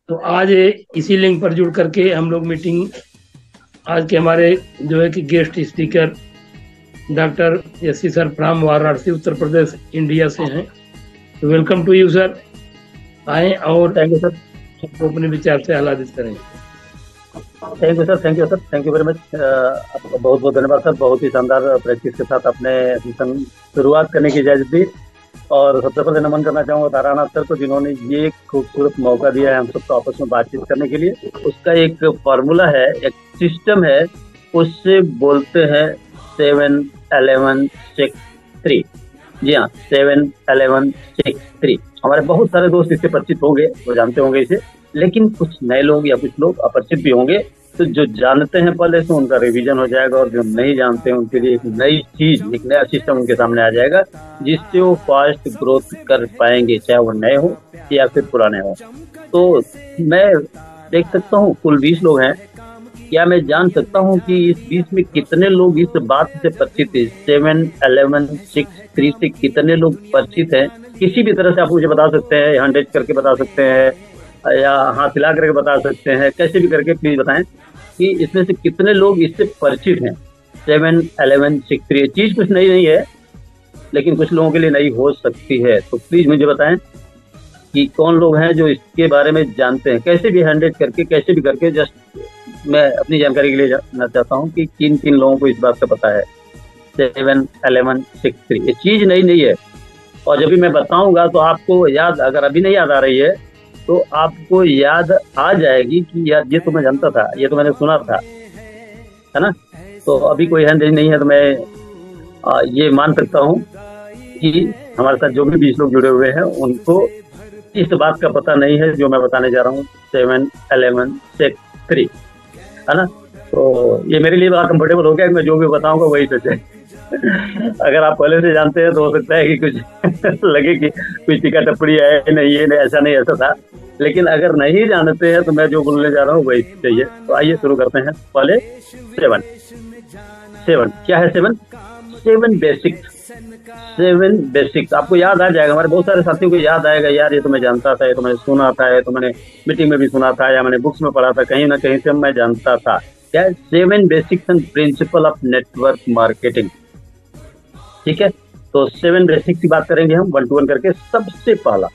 तो आज इसी लिंक पर जुड़ करके हम लोग मीटिंग, आज के हमारे जो है कि guest speaker doctor SC. Sir from Varanasi Uttar Pradesh India से हैं। तो वेलकम टू यू सर। आए और थैंक यू सर। सबको अपने विचार से आह्लादित करें। Thank you sir. Thank you sir. Thank you very much. आपका बहुत बहुत धन्यवाद सर। बहुत ही शानदार प्रैक्टिस के साथ आपने सेशन शुरुआत करने की इजाजत दी। और सबसे पहले नमन करना चाहूँगा तारानाथ सर को, जिन्होंने ये एक खूबसूरत मौका दिया है हम सबको आपस में बातचीत करने के लिए। उसका एक फॉर्मूला है, एक सिस्टम है, उससे बोलते हैं 7-11-6-3। जी हाँ, 7-11-6-3। हमारे बहुत सारे दोस्त इससे परिचित होंगे, वो जानते होंगे इसे, लेकिन कुछ नए लोग या कुछ लोग अपरिचित भी होंगे। तो जो जानते हैं पहले से उनका रिवीजन हो जाएगा, और जो नहीं जानते हैं उनके लिए एक नई चीज, एक नया सिस्टम उनके सामने आ जाएगा, जिससे वो फास्ट ग्रोथ कर पाएंगे, चाहे वो नए हो या फिर पुराने हो। तो मैं देख सकता हूँ कुल 20 लोग हैं। क्या मैं जान सकता हूँ कि इस बीच में कितने लोग इस बात से परिचित है, 7-11-6-3 से कितने लोग परिचित हैं? किसी भी तरह से आप मुझे बता सकते हैं, हैंड रेज करके बता सकते हैं या हाथ हिला करके बता सकते हैं, कैसे भी करके प्लीज बताएं कि इसमें से कितने लोग इससे परिचित हैं। 7-11-6-3 चीज कुछ नई नहीं है, लेकिन कुछ लोगों के लिए नई हो सकती है। तो प्लीज मुझे बताएं कि कौन लोग हैं जो इसके बारे में जानते हैं, कैसे भी हैंड रेज करके, कैसे भी करके। जस्ट मैं अपनी जानकारी के लिए जानना चाहता हूँ कि किन किन लोगों को इस बात का पता है 7-11-6-3। ये चीज नई नहीं है, और जब भी मैं बताऊंगा तो आपको याद, अगर अभी नहीं याद आ रही है तो आपको याद आ जाएगी कि यार ये तो मैं जानता था, ये तो मैंने सुना था, है ना। तो अभी कोई हैंड रेज नहीं है, तो मैं ये मान सकता हूँ कि हमारे साथ जो भी 20 लोग जुड़े हुए हैं उनको इस बात का पता नहीं है जो मैं बताने जा रहा हूँ, 7-11-6-3, है ना। तो ये मेरे लिए बड़ा कंफर्टेबल हो गया कि मैं जो भी बताऊंगा वही सच है। अगर आप पहले से जानते हैं तो हो सकता है कि कुछ लगे कि कुछ टीका टिप्पणी है, नहीं ये नहीं, ऐसा नहीं, ऐसा था। लेकिन अगर नहीं जानते हैं तो मैं जो बोलने जा रहा हूँ वही चाहिए। तो आइए शुरू करते हैं। पहले 7 7 क्या है? 7 7 बेसिक। 7 बेसिक्स आपको याद आ जाएगा। हमारे बहुत सारे साथियों को याद आएगा, यार ये तो मैं जानता था, ये तो मैंने सुना था, ये तो मैंने मीटिंग में भी सुना था, या मैंने बुक्स में पढ़ा था, कहीं ना कहीं से मैं जानता था। क्या है? 7 basics and principle of network marketing. ठीक है, तो 7 बेसिक्स की बात करेंगे हम 1 to 1 करके। सबसे पहला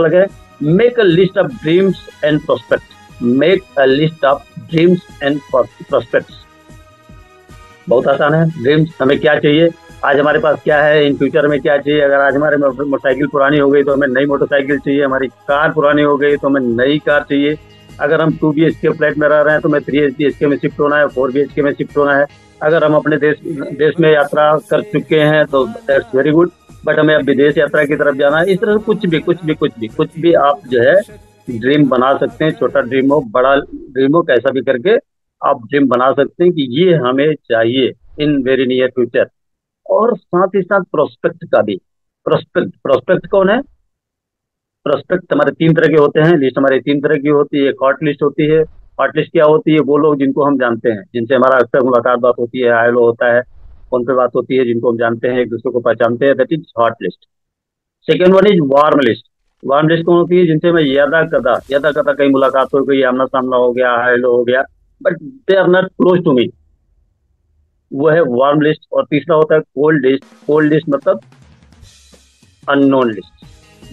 क्या है? Make a list of dreams and prospect. Make a list of dreams and prospects. बहुत आसान है। ड्रीम्स, हमें क्या चाहिए, आज हमारे पास क्या है, इन फ्यूचर में क्या चाहिए। अगर आज हमारे मोटरसाइकिल पुरानी हो गई तो हमें नई मोटरसाइकिल चाहिए, हमारी कार पुरानी हो गई तो हमें नई कार चाहिए। अगर हम 2 BHK फ्लैट में रह रहे हैं तो हमें 3 BHK में शिफ्ट होना है, 4 BHK में शिफ्ट होना है। अगर हम अपने देश में यात्रा कर चुके हैं तो दैट्स वेरी गुड, बट हमें अब विदेश यात्रा की तरफ जाना है। इस तरह से कुछ भी आप जो है ड्रीम बना सकते हैं। छोटा ड्रीम हो, बड़ा ड्रीम हो, कैसा भी करके आप ड्रीम बना सकते हैं कि ये हमें चाहिए इन वेरी नियर फ्यूचर। और साथ ही साथ प्रोस्पेक्ट का भी। प्रोस्पेक्ट कौन है? प्रोस्पेक्ट हमारे 3 तरह के होते हैं। लिस्ट हमारी 3 तरह की होती है। एक हॉट लिस्ट होती है। हॉट लिस्ट क्या होती है? वो लोग जिनको हम जानते हैं, जिनसे हमारा अक्सर मुलाकात बात होती है, हाय होता है, फोन पे बात होती है, जिनको हम जानते हैं, एक दूसरे को पहचानते हैं, that is hot list. Second one is warm list. Warm list कौन होती है? जिनसे मैं यदा कदा कहीं मुलाकात हो गई, आमना सामना हो गया, हेलो हो गया, but they are not close to me, वो है वार्म लिस्ट। और तीसरा होता है कोल्ड लिस्ट। कोल्ड लिस्ट मतलब अननोन लिस्ट,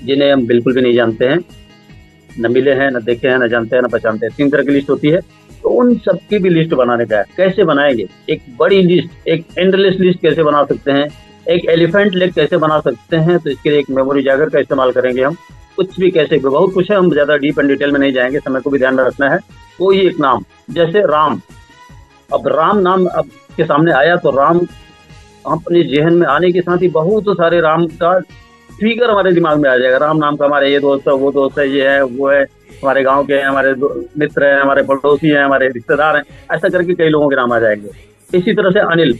जिन्हें हम बिल्कुल भी नहीं जानते हैं, न मिले हैं, न देखे हैं, न जानते हैं, न पहचानते हैं। 3 तरह की लिस्ट होती है। तो उन सबकी भी लिस्ट बनाने का है। कैसे बनाएंगे? एक बड़ी लिस्ट, एक एंडलेस लिस्ट कैसे बना सकते हैं, एक एलिफेंट लेग कैसे बना सकते हैं, तो इसके लिए एक मेमोरी जागर का इस्तेमाल करेंगे हम। कुछ भी कैसे, बहुत कुछ है, हम ज्यादा डीप एंड डिटेल में नहीं जाएंगे, समय को भी ध्यान में रखना है। कोई एक नाम, जैसे राम। अब राम नाम अब के सामने आया तो राम अपने जहन में आने के साथ ही बहुत सारे राम का फिगर हमारे दिमाग में आ जाएगा। राम नाम का हमारे ये दोस्त है, वो दोस्त है, ये है, वो है, हमारे गांव के हैं, हमारे मित्र हैं, हमारे पड़ोसी हैं, हमारे रिश्तेदार हैं, ऐसा करके कई लोगों के नाम आ जाएंगे। इसी तरह से अनिल।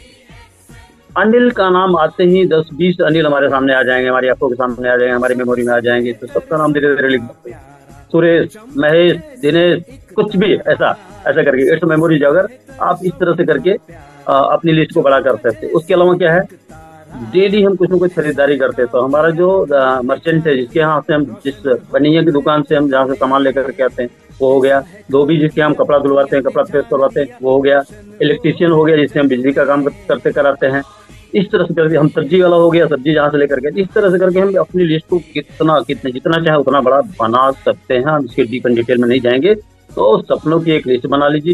अनिल का नाम आते ही 10-20 अनिल हमारे सामने आ जाएंगे, हमारी आंखों के सामने आ जाएंगे, हमारी मेमोरी में आ जाएंगे। तो सबका नाम धीरे धीरे लिख दो। सुरेश, महेश, दिनेश, कुछ भी ऐसा ऐसा करके इट्स मेमोरी जागर। आप इस तरह से करके अपनी लिस्ट को बड़ा कर सकते हैं। उसके अलावा क्या है? डेली हम कुछ न कुछ खरीदारी करते हैं। तो हमारा जो मर्चेंट है, जिसके यहाँ से हम, जिस बनिया की दुकान से हम जहाँ से सामान लेकर के आते हैं, वो हो गया। धोबी जिसके हम कपड़ा धुलवाते हैं, कपड़ा प्रेस करवाते हैं, वो हो गया। इलेक्ट्रीशियन हो गया जिससे हम बिजली का काम करते कराते हैं। इस तरह से करके हम सब्जी वाला हो गया, सब्जी जहाँ से लेकर के, इस तरह से करके हम अपनी लिस्ट को कितने जितना चाहे उतना बड़ा बना सकते हैं। हम इसके डीप डिटेल में नहीं जाएंगे। तो सपनों की एक लिस्ट बना लीजिए,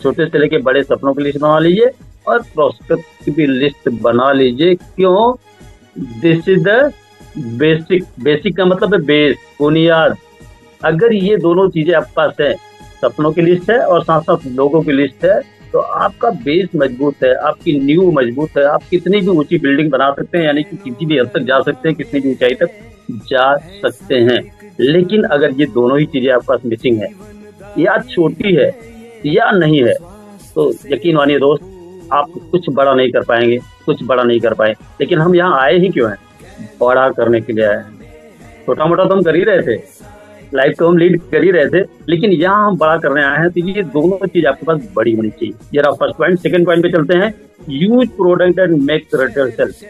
छोटे से लेके बड़े सपनों की लिस्ट बना लीजिए और प्रोस्पेक्ट की भी लिस्ट बना लीजिए। क्यों? This is the basic. Basic का मतलब है बेस, बुनियाद। अगर ये दोनों चीजें आपके पास है, सपनों की लिस्ट है और साथ साथ लोगों की लिस्ट है, तो आपका बेस मजबूत है, आपकी नींव मजबूत है। आप कितनी भी ऊंची बिल्डिंग बना सकते हैं, यानी कि किसी भी हद तक जा सकते हैं, कितनी भी ऊंचाई तक जा सकते हैं। लेकिन अगर ये दोनों ही चीजें आपके पास मिसिंग है, या छोटी है या नहीं है, तो यकीन मानिए दोस्त, आप कुछ बड़ा नहीं कर पाएंगे, कुछ बड़ा नहीं कर पाए। लेकिन हम यहाँ आए ही क्यों हैं? बड़ा करने के लिए आए हैं। छोटा मोटा तो हम कर ही रहे थे, लाइफ तो हम लीड कर ही रहे थे, लेकिन यहाँ हम बड़ा करने आए हैं। तो ये दोनों चीज आपके पास बड़ी होनी चाहिए। जरा फर्स्ट पॉइंट। सेकंड पॉइंट पे चलते हैं। Use product and make retail sales.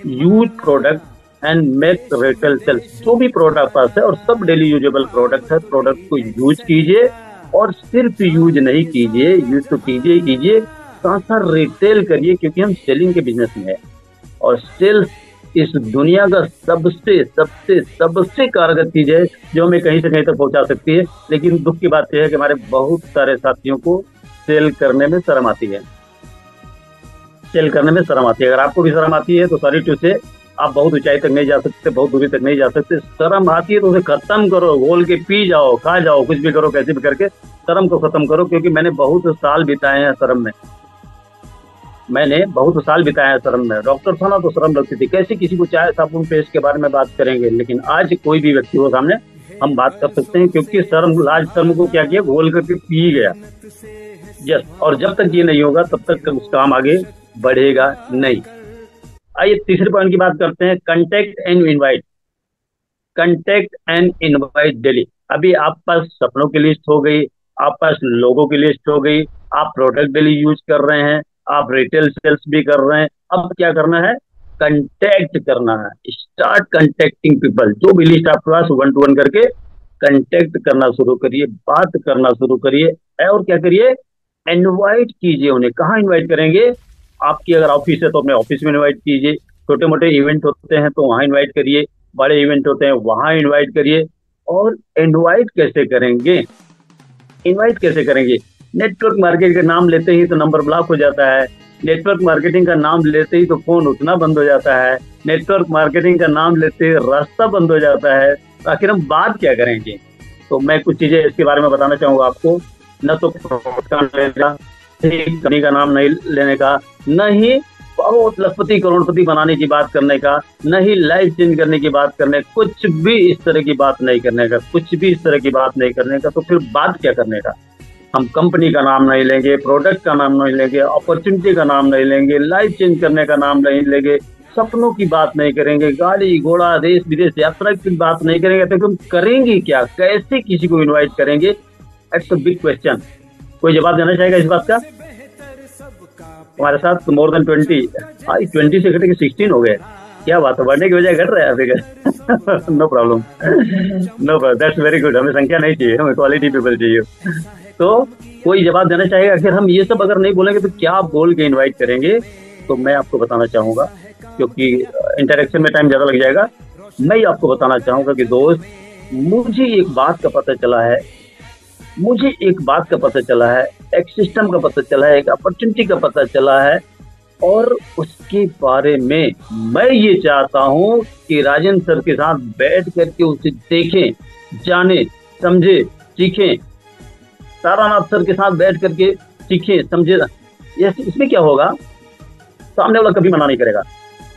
Use product and make retail sales. जो भी प्रोडक्ट पास है और सब डेली यूजेबल प्रोडक्ट है, प्रोडक्ट को यूज कीजिए और सिर्फ यूज नहीं कीजिए, यूज तो कीजिए साथ साथ रिटेल करिए, क्योंकि हम सेलिंग के बिजनेस में है और सेल्स इस दुनिया का सबसे सबसे सबसे कारगर चीज है जो हमें कहीं से कहीं तक पहुंचा सकती है। लेकिन दुख की बात यह है कि हमारे बहुत सारे साथियों को सेल करने में शर्म आती है। सेल करने में शर्म आती है। अगर आपको भी शर्म आती है तो सॉरी टू से, आप बहुत ऊंचाई तक नहीं जा सकते, बहुत दूरी तक नहीं जा सकते। शर्म आती है तो उसे खत्म करो, घोल के पी जाओ, खा जाओ, कुछ भी करो, कैसे भी करके शर्म को खत्म करो। क्योंकि मैंने बहुत साल बिताए हैं शर्म में, मैंने बहुत साल बिताया है शर्म में। डॉक्टर था ना तो शर्म लगती थी, कैसे किसी को चाय साबुन पेस्ट के बारे में बात करेंगे। लेकिन आज कोई भी व्यक्ति हो सामने, हम बात कर सकते हैं, क्योंकि लाज शर्म को क्या किया, घोल करके पी गया। यस, और जब तक ये नहीं होगा तब तक उस काम आगे बढ़ेगा नहीं। आइए तीसरे पॉइंट की बात करते हैं। Contact and invite. Contact and invite daily. अभी आप पास सपनों की लिस्ट हो गई, आप पास लोगों की लिस्ट हो गई, आप प्रोडक्ट डेली यूज कर रहे हैं, आप रिटेल सेल्स भी कर रहे हैं। अब क्या करना है? कंटेक्ट करना है। Start contacting people. जो भी लिस्ट आपके पास 1 to 1 करके कंटेक्ट करना शुरू करिए, बात करना शुरू करिए और क्या करिए? इनवाइट कीजिए उन्हें। कहाँ इनवाइट करेंगे? आपकी अगर ऑफिस है तो अपने ऑफिस में इनवाइट कीजिए, छोटे मोटे इवेंट होते हैं तो वहां इनवाइट करिए, बड़े इवेंट होते हैं वहां इनवाइट करिए। और इनवाइट कैसे करेंगे? इनवाइट कैसे करेंगे? नेटवर्क मार्केटिंग का नाम लेते ही तो नंबर ब्लॉक हो जाता है। नेटवर्क मार्केटिंग का नाम लेते ही तो फोन उठना बंद हो जाता है। नेटवर्क मार्केटिंग का नाम लेते ही रास्ता बंद हो जाता है। आखिर हम बात क्या करेंगे? तो मैं कुछ चीजें इसके बारे में बताना चाहूंगा आपको। न तो कंपनी का नाम नहीं लेने का, न ही बहुत लखपति करोड़पति बनाने की बात करने का, न ही लाइफ चेंज करने की बात करने, कुछ भी इस तरह की बात नहीं करने का, कुछ भी इस तरह की बात नहीं करने का। तो फिर बात क्या करने का? हम कंपनी का नाम नहीं लेंगे, प्रोडक्ट का नाम नहीं लेंगे, अपॉर्चुनिटी का नाम नहीं लेंगे, लाइफ चेंज करने का नाम नहीं लेंगे, सपनों की बात नहीं करेंगे, गाड़ी घोड़ा देश विदेश यात्रा की बात नहीं करेंगे। तो हम करेंगे क्या? कैसे किसी को इनवाइट करेंगे? It's a big question. कोई जवाब देना चाहेगा इस बात का? हमारे साथ मोर देन 20, 20 से घट के 16 हो गए। क्या बात है, बढ़ने की बजाय घट रहा है figure. No problem, no problem, that's very good. हमें संख्या नहीं चाहिए, हमें क्वालिटी पीपल चाहिए। तो कोई जवाब देना चाहेगा? अगर हम ये सब अगर नहीं बोलेंगे तो क्या बोल के इनवाइट करेंगे? तो मैं आपको बताना चाहूंगा, क्योंकि इंटरेक्शन में टाइम ज्यादा लग जाएगा। मैं आपको बताना चाहूंगा कि दोस्त, मुझे एक बात का पता चला है, मुझे एक बात का पता चला है, एक सिस्टम का पता चला है, एक अपॉर्चुनिटी का पता चला है, और उसके बारे में मैं ये चाहता हूं कि राजेंद्र सर के साथ बैठ करके उसे देखें, जाने, समझे, सीखें। तारानाथ सर के साथ बैठ करके सीखें, समझे। इसमें क्या होगा? सामने वाला कभी मना नहीं करेगा।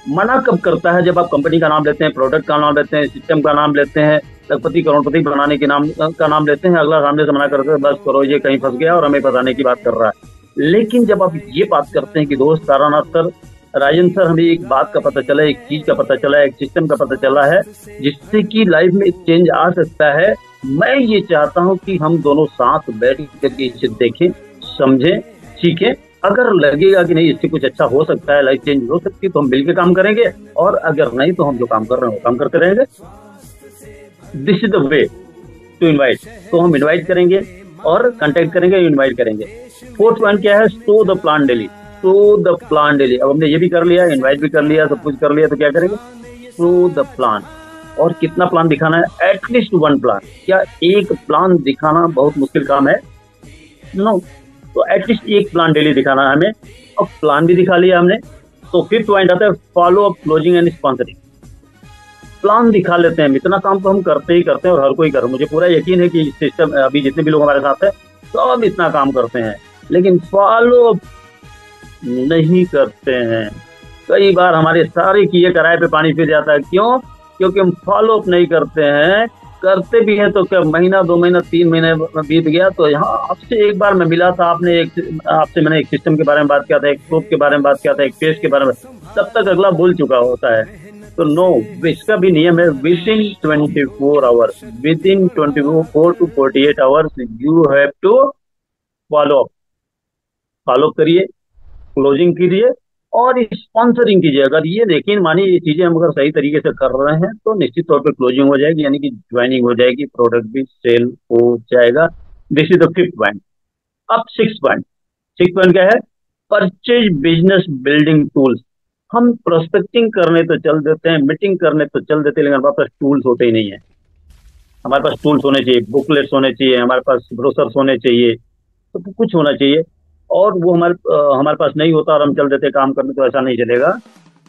मना कब करता है? जब आप कंपनी का नाम लेते हैं, प्रोडक्ट का नाम लेते हैं, सिस्टम का नाम लेते हैं, लखपति करोड़पति बनाने के नाम का नाम लेते हैं। अगला सामने से मना करते हैं, बस करो, ये कहीं फंस गया और हमें फंसाने की बात कर रहा है। लेकिन जब आप ये बात करते हैं कि दोस्त तारानाथ सर, राजेंद्र सर, हमें एक बात का पता चला, एक चीज का पता चला, एक सिस्टम का पता चला है जिससे कि लाइफ में चेंज आ सकता है। मैं ये चाहता हूं कि हम दोनों साथ बैठ करके इसे देखें, समझें, सीखें। अगर लगेगा कि नहीं इससे कुछ अच्छा हो सकता है, लाइफ चेंज हो सकती है, तो हम मिलकर काम करेंगे, और अगर नहीं तो हम जो काम कर रहे हैं वो काम करते रहेंगे। This is the way. To invite, तो हम इनवाइट करेंगे और कांटेक्ट करेंगे, इनवाइट करेंगे। फोर्थ पॉइंट क्या है, show the plan daily, show the plan daily. अब हमने ये भी कर लिया, इनवाइट भी कर लिया, सब कुछ कर लिया, तो क्या करेंगे, शो द प्लान। और कितना प्लान दिखाना है, एटलीस्ट वन प्लान। क्या एक प्लान दिखाना बहुत मुश्किल काम है? नो, तो एटलीस्ट एक प्लान डेली दिखाना है हमें। अब प्लान भी दिखा लिया हमने, तो फिफ्थ पॉइंट आता है follow up, closing and sponsoring. Plan दिखा लेते हैं, इतना काम तो हम करते ही करते हैं और हर कोई कर, मुझे पूरा यकीन है कि सिस्टम अभी जितने भी लोग हमारे साथ है सब इतना काम करते हैं, लेकिन फॉलो अप नहीं करते हैं। कई बार हमारे सारे किए कराए पे पानी फिर जाता है। क्यों? क्योंकि हम फॉलो अप नहीं करते हैं। करते भी हैं तो क्या महीना, 2 महीना, 3 महीने बीत गया, तो यहाँ आपसे एक बार मैं मिला था, आपसे मैंने एक सिस्टम के बारे में बात किया था, एक सोप के बारे में बात किया था, एक पेस्ट के बारे में, तब तक अगला भूल चुका होता है। तो नो, इसका भी नियम है, within 24 hours, within 24 to 48 hours you have to follow up. Follow करिए, क्लोजिंग कीजिए और स्पॉन्सरिंग कीजिए। अगर ये देखिए, मानिए ये चीजें हम अगर सही तरीके से कर रहे हैं तो निश्चित तौर पे क्लोजिंग हो जाएगी, यानी कि ज्वाइनिंग हो जाएगी, प्रोडक्ट भी सेल हो जाएगा। This is the fifth point. अब सिक्स पॉइंट क्या है, परचेज बिजनेस बिल्डिंग टूल्स। हम प्रोस्पेक्टिंग करने तो चल देते हैं, मीटिंग करने तो चल देते हैं, लेकिन हमारे पास टूल्स होते ही नहीं है। हमारे पास टूल्स होने चाहिए, बुकलेट्स होने चाहिए, हमारे पास ब्रोशर्स होने चाहिए, तो कुछ होना चाहिए। और वो हमारे पास नहीं होता और हम चल देते काम करने, तो ऐसा नहीं चलेगा,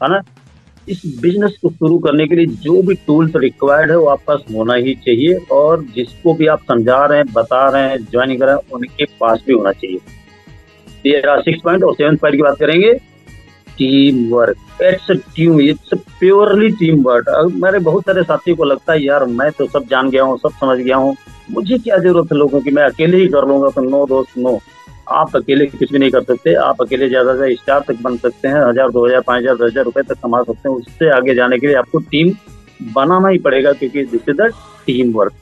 है ना। इस बिजनेस को शुरू करने के लिए जो भी टूल्स रिक्वायर्ड है वो आपके पास होना ही चाहिए, और जिसको भी आप समझा रहे हैं, बता रहे हैं, ज्वाइन कर रहे हैं, उनके पास भी होना चाहिए। ये रहा 6 पॉइंट। और 7 पॉइंट की बात करेंगे, team work. It's purely team work. मेरे बहुत सारे साथियों को लगता है यार मैं तो सब जान गया हूँ, सब समझ गया हूँ, मुझे क्या जरूरत है लोगों की, मैं अकेले ही कर लूंगा। तो नो दोस्त, नो, आप अकेले कुछ भी नहीं कर सकते। आप अकेले ज्यादा से स्टार तक बन सकते हैं, 1000, 2000, 5000, 10,000 रुपए तक कमा सकते हैं। उससे आगे जाने के लिए आपको टीम बनाना ही पड़ेगा, क्योंकि this is the team work.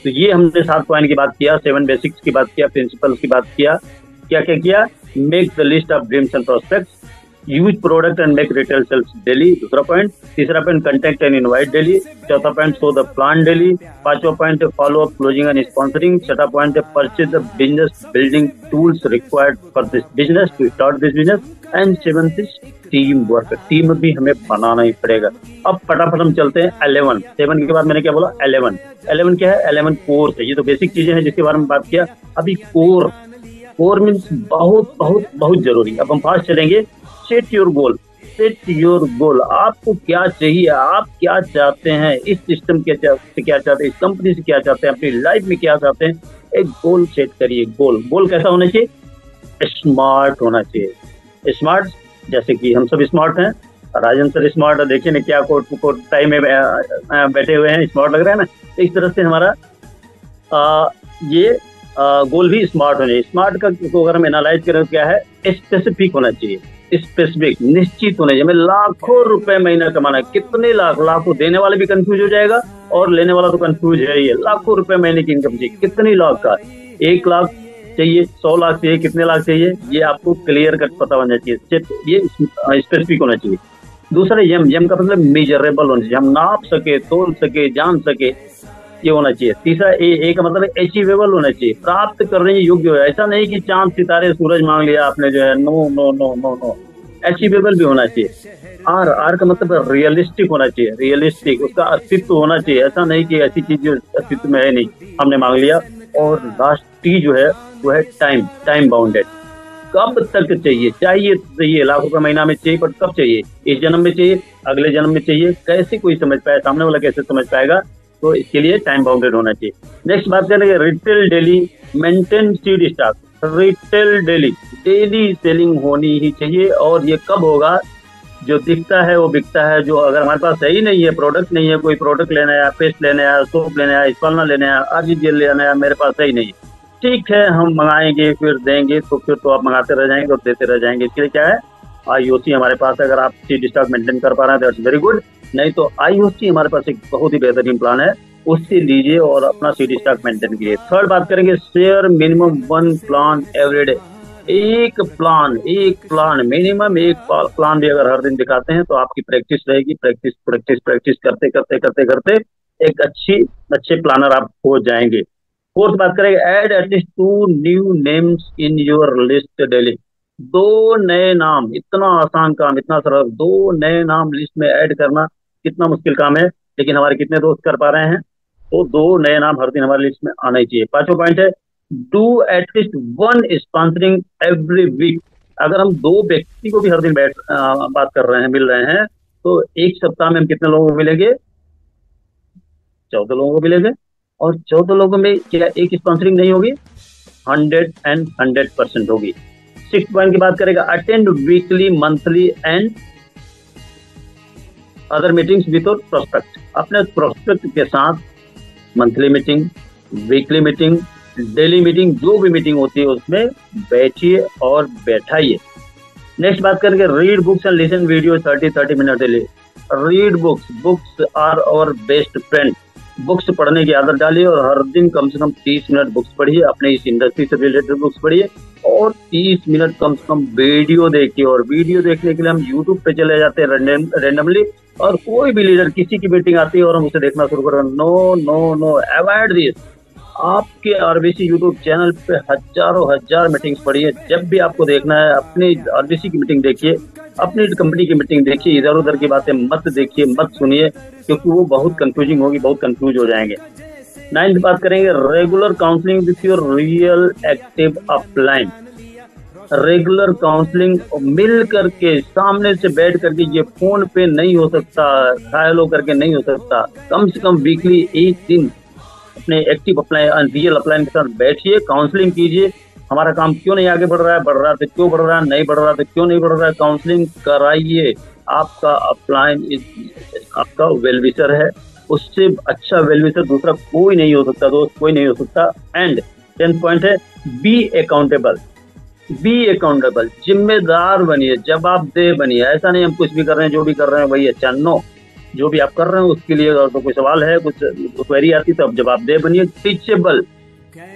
तो ये हमने 7 पॉइंट की बात किया, 7 बेसिक्स की बात किया, प्रिंसिपल्स की बात किया। क्या क्या किया, make the list of dreams and prospects, use product and make retail sales daily, दूसरा पॉइंट। तीसरा point, contact and invite daily. चौथा point, show the plan daily. पांचवा point, follow up, closing and sponsoring. छठा point, purchase the business building tools required for this business to start this business. And 7th is team work. Team भी हमें बनाना ही पड़ेगा। अब फटाफट हम चलते हैं 11। 7 के बाद मैंने क्या बोला, 11 क्या है, 11 कोर्स है। ये तो बेसिक चीजें हैं जिसके बारे में बात किया। अभी कोर मीन्स बहुत बहुत बहुत जरूरी। अब हम फास्ट चलेंगे। Set your goal, set your goal. आपको क्या चाहिए, आप क्या चाहते हैं, इस सिस्टम से क्या चाहते हैं, इस कंपनी से क्या चाहते हैं, अपनी लाइफ में क्या चाहते हैं, एक गोल सेट करिए। गोल कैसा होना चाहिए, स्मार्ट होना चाहिए। स्मार्ट, जैसे कि हम सब स्मार्ट हैं, राजन सर स्मार्ट है, देखिए ना क्या कोट टाइम में बैठे हुए हैं, स्मार्ट लग रहा है ना। इस तरह से हमारा ये गोल भी स्मार्ट होना चाहिए। स्मार्ट का तो अगर हम एनालाइज करें तो क्या है, स्पेसिफिक होना चाहिए, स्पेसिफिक, निश्चित होने चाहिए। हमें लाखों रुपए महीना कमाना है, कितने लाखों, देने वाले भी कंफ्यूज हो जाएगा और लेने वाला तो कंफ्यूज है ही है। लाखों रुपए महीने की इनकम चाहिए, कितने लाख का, 1 लाख चाहिए, 100 लाख चाहिए, कितने लाख चाहिए, ये आपको क्लियर कट पता होना चाहिए, ये स्पेसिफिक होना चाहिए। दूसरा यम का मतलब मेजरेबल होना चाहिए, हम नाप सके, तोल सके, जान सके, ये होना चाहिए। तीसरा ए का मतलब अचीवेबल होना चाहिए, प्राप्त करने योग्य हो। ऐसा नहीं कि चांद सितारे सूरज मांग लिया आपने, जो है, no no no no no, achievable भी होना चाहिए। आर का मतलब रियलिस्टिक होना चाहिए, रियलिस्टिक, उसका अस्तित्व होना चाहिए। ऐसा नहीं कि ऐसी चीज जो अस्तित्व में है नहीं, हमने मांग लिया। और लास्ट टी जो है वो है टाइम बाउंडेड। कब तक चाहिए, लाख रुपए महीना में चाहिए, पर कब चाहिए, इस जन्म में चाहिए, अगले जन्म में चाहिए, कैसे कोई समझ पाए, सामने वाला कैसे समझ पाएगा, तो इसके लिए टाइम बाउंडेड होना चाहिए। नेक्स्ट बात करेंगे, retail daily, maintain seed stock. Retail daily selling होनी ही चाहिए। और ये कब होगा, जो दिखता है वो बिकता है। जो अगर हमारे पास सही नहीं है, प्रोडक्ट नहीं है, कोई प्रोडक्ट लेना है, पेस्ट लेना है, सोप लेना है, स्पॉलना लेना है, आरजीएल लेना है, मेरे पास सही नहीं है, ठीक है, हम मंगाएंगे फिर देंगे, तो फिर तो आप मंगाते रह जाएंगे और देते रह जाएंगे। इसके लिए क्या है, आईओसी हमारे पास है। अगर आप सीड स्टॉक मेंटेन कर पा रहे हैं दैट्स वेरी गुड, नहीं तो आईओसी हमारे पास एक बहुत ही बेहतरीन प्लान है, उससे लीजिए और अपना सीडी स्टॉक मेंटेन कीजिए। थर्ड बात करेंगे, share minimum 1 plan every day. एक प्लान मिनिमम, एक प्लान भी अगर हर दिन दिखाते हैं तो आपकी प्रैक्टिस रहेगी। प्रैक्टिस करते करते एक अच्छे प्लानर आप हो जाएंगे। फोर्थ बात करेंगे, add at least 2 new names in your list daily. 2 नए नाम, इतना आसान काम, इतना सरल, 2 नए नाम लिस्ट में ऐड करना कितना मुश्किल काम है, लेकिन हमारे कितने दोस्त कर पा रहे हैं। तो 2 नए नाम हर दिन हमारी लिस्ट में आना ही चाहिए। पांचवा पॉइंट है, do at least 1 sponsoring every week. अगर हम 2 व्यक्ति को भी हर दिन बात कर रहे हैं, मिल रहे हैं, तो एक सप्ताह में हम कितने लोगों को मिलेंगे? 14 लोगों को मिलेंगे। और 14 लोगों में क्या एक स्पॉन्सरिंग नहीं होगी? 100% होगी। 6 पॉइंट की बात करेगा, attend weekly, monthly and other meetings with prospect. अपने प्रोस्पेक्ट के साथ monthly meeting, weekly meeting, daily meeting, जो भी मीटिंग होती है उसमें बैठिए और बैठाइए। नेक्स्ट बात करेंगे, read books and listen video 30 minute daily. Read books, books are our best friend. Books पढ़ने की आदत डालिए और हर दिन कम से कम 30 मिनट बुक्स पढ़िए, अपने इस इंडस्ट्री से रिलेटेड बुक्स पढ़िए, और 30 मिनट कम से कम वीडियो देखिए। और वीडियो देखने के लिए हम यूट्यूब पे चले जाते हैं रेंडमली, और कोई भी लीडर किसी की मीटिंग आती है और हम उसे देखना शुरू कर, no no no, avoid this. आपके आरबीसी यूट्यूब चैनल पे हजारों हजार मीटिंग्स पड़ी है। जब भी आपको देखना है अपनी आरबीसी की मीटिंग देखिए, अपनी कंपनी की मीटिंग देखिए, इधर उधर की बातें मत देखिए, मत सुनिए, क्योंकि वो बहुत कंफ्यूजिंग होगी, बहुत कंफ्यूज हो जाएंगे। 9th बात करेंगे, regular counselling with your real active upline. Regular counselling मिल करके, सामने से बैठ करके, ये फोन पे नहीं हो सकता, घायल होकर के नहीं हो सकता। कम से कम वीकली एक दिन अपने एक्टिव अपलाइन, रियल अपलाइन के साथ बैठिए, काउंसलिंग कीजिए। हमारा काम क्यों नहीं आगे बढ़ रहा है, बढ़ रहा है तो क्यों बढ़ रहा है, नहीं बढ़ रहा है तो क्यों नहीं बढ़ रहा है, काउंसलिंग कराइए। आपका अपलाइन आपका वेलविशर है, उससे अच्छा वेलविशर दूसरा कोई नहीं हो सकता, दोस्त कोई नहीं हो सकता। एंड 10th पॉइंट है, बी अकाउंटेबल। बी अकाउंटेबल, जिम्मेदार बनिए, जवाबदेह बनिए। ऐसा नहीं हम कुछ भी कर रहे हैं, जो भी कर रहे हैं वही अच्छा, नो। जो भी आप कर रहे हैं उसके लिए अगर तो कोई सवाल है, कुछ क्वेरी आती तो आप जवाबदेह बनिए। टीचेबल,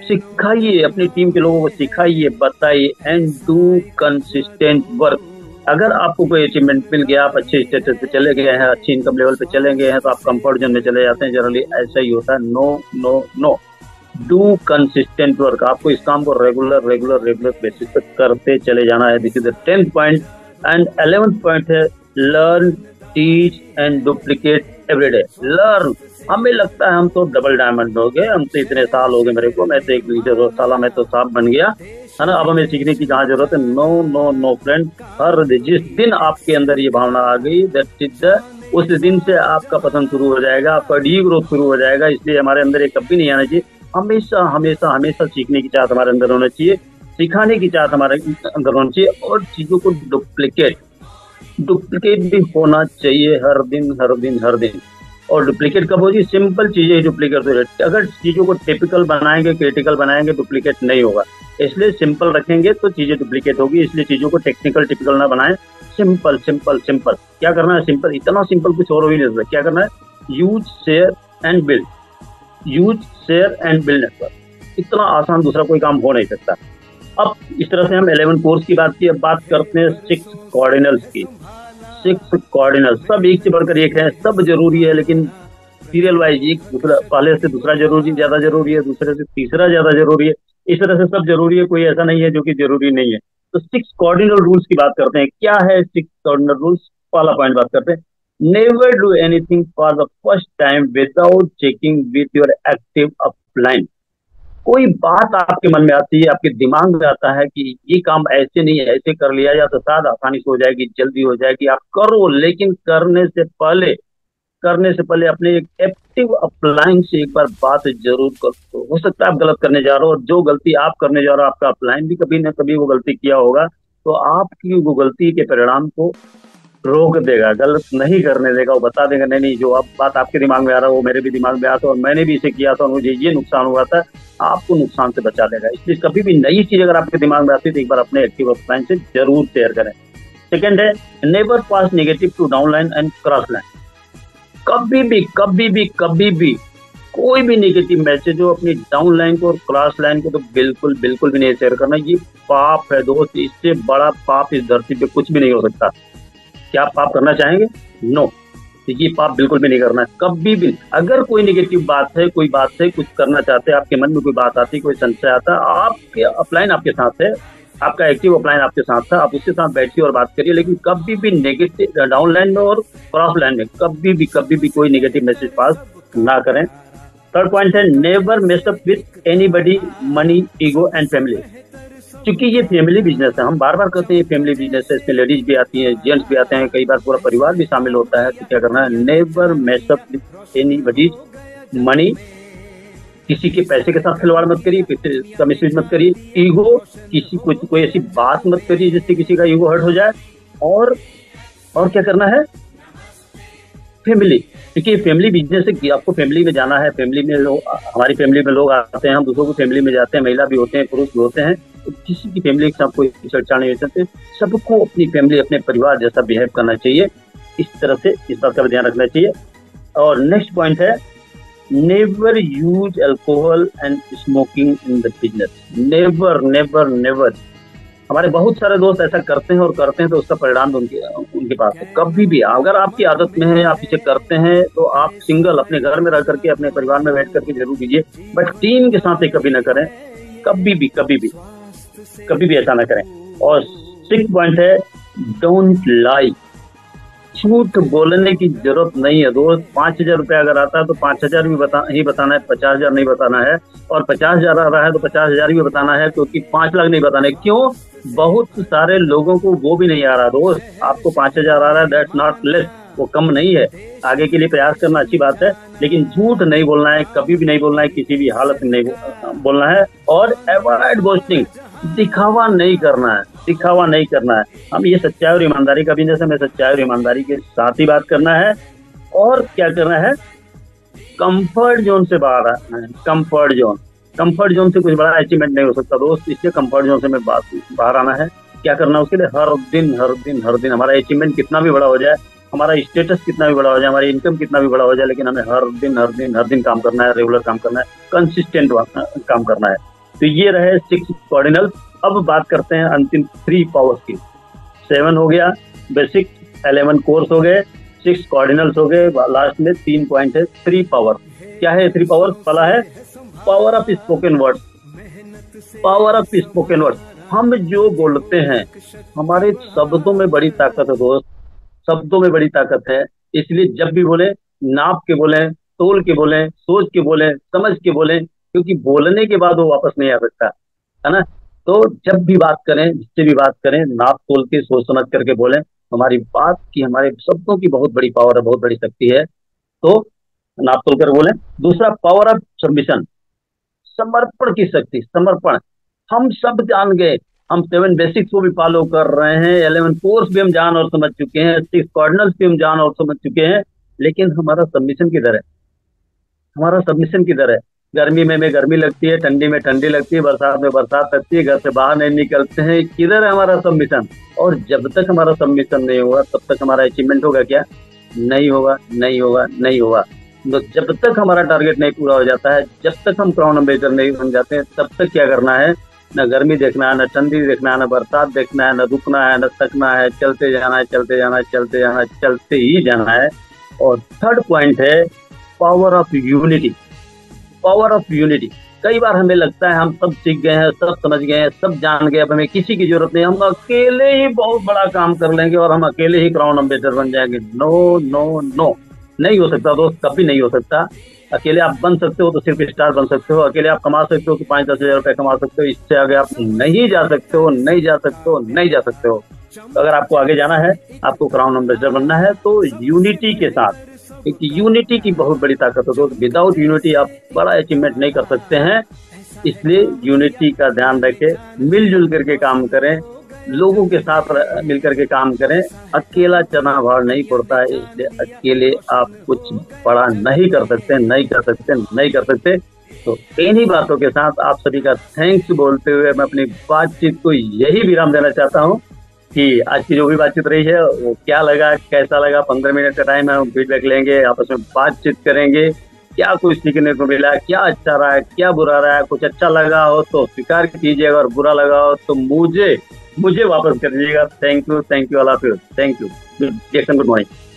सिखाइए, अपनी टीम के लोगों को सिखाइए, बताइए। And do consistent work. अगर आपको कोई अचीवमेंट मिल गया, आप अच्छे स्टेटस पे चले गए हैं, अच्छी इनकम लेवल पे चले गए हैं, तो आप कंफर्ट जोन में चले जाते हैं। जनरली ऐसा ही होता है। No no no, do consistent work. आपको इस काम को रेगुलर बेसिस पे करते चले जाना है। This is the 10th point. And 11th point है, learn, teach and duplicate everyday. Learn, हमें लगता है हम तो डबल डायमंड हो गए, हम तो इतने साल हो गए मेरे को, मैं तो एक लीडर साला, मैं तो साफ बन गया है ना, अब हमें सीखने की कहाँ जरूरत है। नो नो नो फ्रेंड, हर जिस दिन आपके अंदर ये भावना आ गई, दैट इज द, उस दिन से आपका पतन शुरू हो जाएगा, आपका डी ग्रोथ शुरू हो जाएगा। इसलिए हमारे अंदर ये कभी नहीं आना चाहिए। हमेशा हमेशा हमेशा सीखने की चाहत हमारे अंदर होना चाहिए, सिखाने की चाहत हमारे अंदर होना चाहिए, और चीजों को डुप्लीकेट भी होना चाहिए हर दिन हर दिन हर दिन। और डुप्लीकेट कब होगी? सिंपल चीजें डुप्लीकेट हो जाती। अगर चीजों को टिपिकल बनाएंगे, क्रिटिकल बनाएंगे, डुप्लीकेट नहीं होगा। इसलिए सिंपल रखेंगे तो चीजें डुप्लीकेट होगी। इसलिए चीजों को टेक्निकल टिपिकल ना बनाएं, सिंपल सिंपल सिंपल। क्या करना है? सिंपल, इतना सिंपल कुछ और हो ही नहीं सकता। क्या करना है? Use, share and build. Use, share and build network. इतना आसान दूसरा कोई काम हो नहीं सकता। अब इस तरह से हम 11 कोर्स की बात की। अब बात करते हैं 6 कॉर्डिनल्स की। 6 कॉर्डिनल, सब एक से बढ़कर एक है, सब जरूरी है, लेकिन सीरियल वाइज एक दूसरा, पहले से दूसरा जरूरी, ज्यादा जरूरी है, दूसरे से तीसरा ज्यादा जरूरी है। इस तरह से सब जरूरी है, कोई ऐसा नहीं है जो कि जरूरी नहीं है। तो 6 कॉर्डिनल रूल्स की बात करते हैं। क्या है 6 कॉर्डिनल रूल्स? पहला पॉइंट बात करते हैं, never do anything for the first time without checking with your active upline. कोई बात आपके मन में आती है, आपके दिमाग में आता है कि ये काम ऐसे नहीं है, ऐसे कर लिया जाए तो शायद आसानी से हो जाएगी, जल्दी हो जाएगी, आप करो। लेकिन करने से पहले अपने एक एक्टिव अपलाइन से एक बार बात जरूर करो। हो सकता है आप गलत करने जा रहे हो, और जो गलती आप करने जा रहे हो, आपका अपलाइन भी कभी ना कभी वो गलती किया होगा, तो आपकी वो गलती के परिणाम को रोक देगा, गलत नहीं करने देगा। वो बता देगा, नहीं नहीं, जो अब बात आपके दिमाग में आ रहा है वो मेरे भी दिमाग में आता, और मैंने भी इसे किया था, मुझे ये नुकसान हुआ था। आपको नुकसान से बचा देगा। इसलिए कभी भी नई चीज अगर आपके दिमाग में आती है तो एक बार अपने एक्टिव अपलाइन से जरूर शेयर करें। सेकंड है, never pass negative to down line and cross line. कभी भी कभी भी कभी भी कोई भी नेगेटिव मैसेज हो अपनी डाउन लाइन को और क्रॉस लाइन को तो बिल्कुल बिल्कुल भी नहीं शेयर करना। ये पाप है दोस्त, इससे बड़ा पाप इस धरती पे कुछ भी नहीं हो सकता। क्या आप पाप करना चाहेंगे? नो। तो ये पाप बिल्कुल भी नहीं करना है कभी भी। अगर कोई नेगेटिव बात है, कोई बात है, कुछ करना चाहते हैं, आपके मन में कोई बात आती, कोई संशय आता, आपके अपलाइन आपके साथ है, आपका एक्टिव अपलाइन आपके साथ था, आप उसके साथ बैठिए और बात करिए, लेकिन कभी भी नेगेटिव डाउन लाइन में और क्रॉस लाइन में कभी भी कोई नेगेटिव मैसेज पास ना करें। थर्ड पॉइंट है never mess up with anybody, money, ego and family. क्योंकि ये फैमिली बिजनेस है, हम बार बार कहते हैं ये फैमिली बिजनेस है, इसमें लेडीज भी आती हैं, जेंट्स भी आते हैं, कई बार पूरा परिवार भी शामिल होता है। तो क्या करना है, never mess up with anybody money, किसी के पैसे के साथ खिलवाड़ मत करिए, किसी का मिसयूज मत करिए, ईगो, किसी कोई ऐसी बात मत करिए जिससे किसी का ईगो हर्ट हो जाए, और क्या करना है, फैमिली। क्योंकि फैमिली बिजनेस है कि आपको फैमिली में जाना है, फैमिली में लोग, हमारी फैमिली में लोग आते हैं, हम दूसरों की फैमिली में जाते हैं, महिला भी होते हैं, पुरुष भी होते हैं, तो किसी की फैमिली के साथ कोई चर्चा नहीं हो सकती। सबको अपनी फैमिली, अपने परिवार जैसा बिहेव करना चाहिए, इस तरह से इस बात का ध्यान रखना चाहिए। और नेक्स्ट पॉइंट है never use alcohol and smoking in the business. Never never never. हमारे बहुत सारे दोस्त ऐसा करते हैं और करते हैं तो उसका परिणाम उनके पास है। कभी भी अगर आपकी आदत में है, आप इसे करते हैं, तो आप सिंगल अपने घर में रह करके, अपने परिवार में बैठ करके जरूर कीजिए, बट टीम के साथ कभी ना करें, कभी भी ऐसा ना करें। और 6 पॉइंट है डोंट लाई। झूठ बोलने की जरूरत नहीं है दोस्त। 5,000 रुपया अगर आता है तो 5,000 भी बताना है, 50,000 नहीं बताना है। और 50,000 आ रहा है तो 50,000 भी बताना है, क्योंकि 5 लाख नहीं बताना है। क्यों? बहुत सारे लोगों को वो भी नहीं आ रहा दोस्त। आपको 5,000 आ रहा है, दैट्स नॉट लेस, वो कम नहीं है। आगे के लिए प्रयास करना अच्छी बात है, लेकिन झूठ नहीं बोलना है, कभी भी नहीं बोलना है, किसी भी हालत में नहीं बोलना है। और अवॉइड बोस्टिंग, दिखावा नहीं करना है, दिखावा नहीं करना है। हम ये सच्चाई और ईमानदारी का बिजनेस है, हमें सच्चाई और ईमानदारी के साथ ही बात करना है। और क्या करना है, कंफर्ट जोन से बाहर आना है। कंफर्ट जोन से कुछ बड़ा अचीवमेंट नहीं हो सकता दोस्त, इसलिए कंफर्ट जोन से बाहर आना है। क्या करना है उसके लिए, हर दिन हमारा अचीवमेंट कितना भी बड़ा हो जाए, हमारा स्टेटस कितना भी बड़ा हो जाए, हमारी इनकम कितना भी बड़ा हो जाए, लेकिन हमें हर दिन काम करना है, रेगुलर काम करना है, कंसिस्टेंट काम करना है। तो ये रहे 6 कार्डिनल। अब बात करते हैं अंतिम 3 पावर्स की। 7 हो गया बेसिक, 11 कोर्स हो गए, 6 कार्डिनल्स हो गए, लास्ट में 3 पॉइंट है 3 पावर। क्या है 3 पावर? पहला है power of spoken words. Power of spoken words, हम जो बोलते हैं, हमारे शब्दों में बड़ी ताकत है दोस्त, शब्दों में बड़ी ताकत है। इसलिए जब भी बोले, नाप के बोले, तोल के बोले, सोच के बोले, समझ के बोले, क्योंकि बोलने के बाद वो वापस नहीं आ सकता है ना। तो जब भी बात करें, जिससे भी बात करें, नाप तोल के सोच समझ करके बोलें। हमारी बात की, हमारे शब्दों की बहुत बड़ी पावर है, बहुत बड़ी शक्ति है, तो नाप तोल कर बोलें। दूसरा पावर ऑफ सबमिशन, समर्पण की शक्ति, समर्पण। हम सब जान गए, हम 7 बेसिक्स को भी फॉलो कर रहे हैं, 11 कोर्स भी हम जान और समझ चुके हैं, 6 कार्डिनल्स भी हम जान और समझ चुके हैं, लेकिन हमारा सबमिशन किधर है? हमारा सबमिशन किधर है? गर्मी में गर्मी लगती है, ठंडी में ठंडी लगती है, बरसात में बरसात लगती है, घर से बाहर नहीं निकलते हैं, किधर है हमारा सबमिशन? और जब तक हमारा सबमिशन नहीं होगा, तब तक हमारा अचीवमेंट होगा क्या? नहीं होगा। तो जब तक हमारा टारगेट नहीं पूरा हो जाता है, जब तक हम क्राउन एम्बेसडर नहीं बन जाते हैं, तब तक क्या करना है? न गर्मी देखना है, न ठंडी देखना है, न बरसात देखना है, न रुकना है, न थकना है, चलते ही जाना है। और थर्ड पॉइंट है power of unity. Power of unity, कई बार हमें लगता है हम सब सीख गए हैं, सब समझ गए हैं, सब जान गए, अब हमें किसी की जरूरत नहीं, हम अकेले ही बहुत बड़ा काम कर लेंगे और हम अकेले ही क्राउन एम्बेसडर बन जाएंगे। नो, नहीं हो सकता दोस्त, कभी नहीं हो सकता। अकेले आप बन सकते हो तो सिर्फ स्टार बन सकते हो, अकेले आप कमा सकते हो तो 5-10 हजार रुपए कमा सकते हो, इससे आगे आप नहीं जा सकते हो। तो अगर आपको आगे जाना है, आपको क्राउन एम्बेसडर बनना है, तो यूनिटी के साथ, क्योंकि यूनिटी की बहुत बड़ी ताकत है दोस्त। विदाउट यूनिटी आप बड़ा अचीवमेंट नहीं कर सकते हैं, इसलिए यूनिटी का ध्यान रखें, मिलजुल करके काम करें, लोगों के साथ मिलकर के काम करें। अकेला चना भार नहीं पड़ता है, इसलिए अकेले आप कुछ बड़ा नहीं कर सकते। तो इन्हीं बातों के साथ आप सभी का थैंक्स बोलते हुए मैं अपनी बातचीत को यही विराम देना चाहता हूँ कि आज की जो भी बातचीत रही है वो क्या लगा, कैसा लगा। 15 मिनट का टाइम है, हम फीडबैक लेंगे, आपस में बातचीत करेंगे, क्या कुछ सीखने को मिला, क्या अच्छा रहा है, क्या बुरा रहा है। कुछ अच्छा लगा हो तो स्वीकार कीजिएगा और बुरा लगा हो तो मुझे वापस कर दीजिएगा। Thank you all of you. Thank you. Good morning.